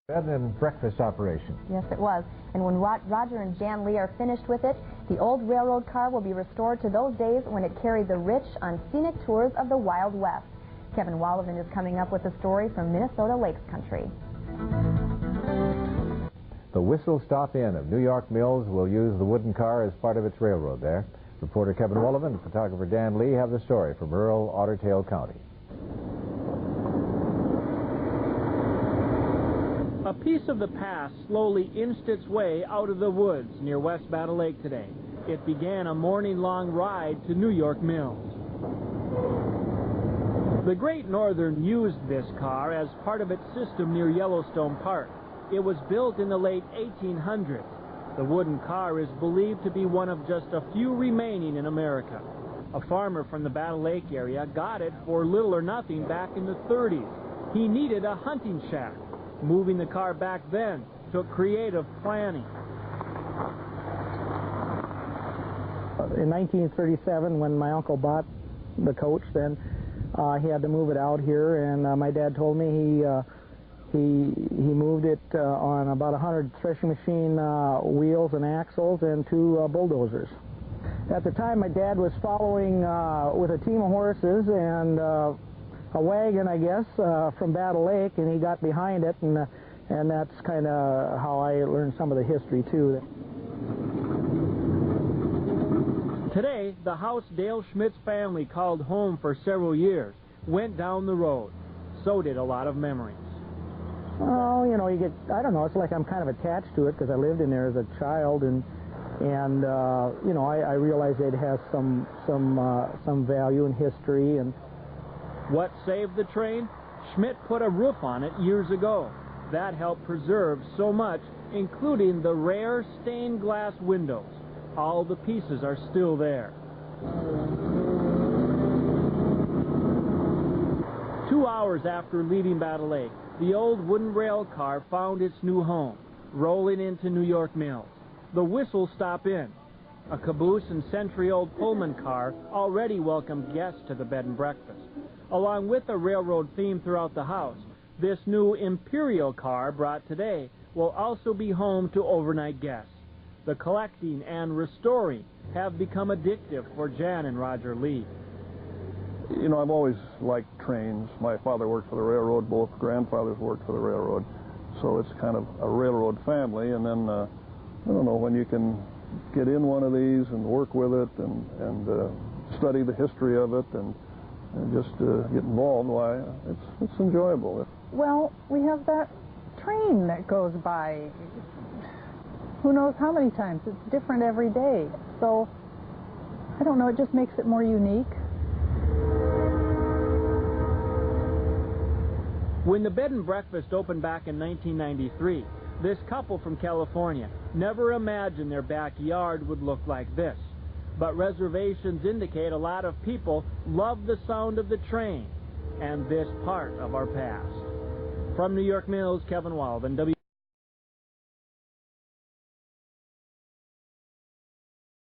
Bed and breakfast operation. Yes, it was. And when Roger and Jan Lee are finished with it, the old railroad car will be restored to those days when it carried the rich on scenic tours of the Wild West. Kevin Wallivan is coming up with a story from Minnesota Lakes Country. The Whistle Stop Inn of New York Mills will use the wooden car as part of its railroad there. Reporter Kevin Wallivan and photographer Dan Lee have the story from rural Otter Tail County. A piece of the past slowly inched its way out of the woods near West Battle Lake today. It began a morning-long ride to New York Mills. The Great Northern used this car as part of its system near Yellowstone Park. It was built in the late 1800s. The wooden car is believed to be one of just a few remaining in America. A farmer from the Battle Lake area got it for little or nothing back in the 30s. He needed a hunting shack. Moving the car back then took creative planning. In 1937, when my uncle bought the coach, then he had to move it out here, and my dad told me he moved it on about 100 threshing machine wheels and axles and 2 bulldozers. At the time, my dad was following with a team of horses and a wagon, I guess, from Battle Lake, and he got behind it, and that's kind of how I learned some of the history, too. Today, the house Dale Schmidt's family called home for several years went down the road. So did a lot of memories. Oh, you know, I don't know, it's like I'm kind of attached to it because I lived in there as a child, and you know, I realize it has some value and history. And what saved the train? Schmidt put a roof on it years ago. That helped preserve so much, including the rare stained glass windows. All the pieces are still there. 2 hours after leaving Battle Lake, the old wooden rail car found its new home, rolling into New York Mills. The Whistle Stop Inn, a caboose and century-old Pullman car, already welcomed guests to the bed and breakfast. Along with a railroad theme throughout the house, this new Imperial Car brought today will also be home to overnight guests. The collecting and restoring have become addictive for Jan and Roger Lee. You know, I've always liked trains. My father worked for the railroad, both grandfathers worked for the railroad, so it's kind of a railroad family. And then, I don't know, when you can get in one of these and work with it and study the history of it and just get involved, why, it's enjoyable. Well, we have that train that goes by who knows how many times. It's different every day. So, I don't know, it just makes it more unique. When the bed and breakfast opened back in 1993, this couple from California never imagined their backyard would look like this. But reservations indicate a lot of people love the sound of the train and this part of our past. From New York Mills, Kevin Wallivan,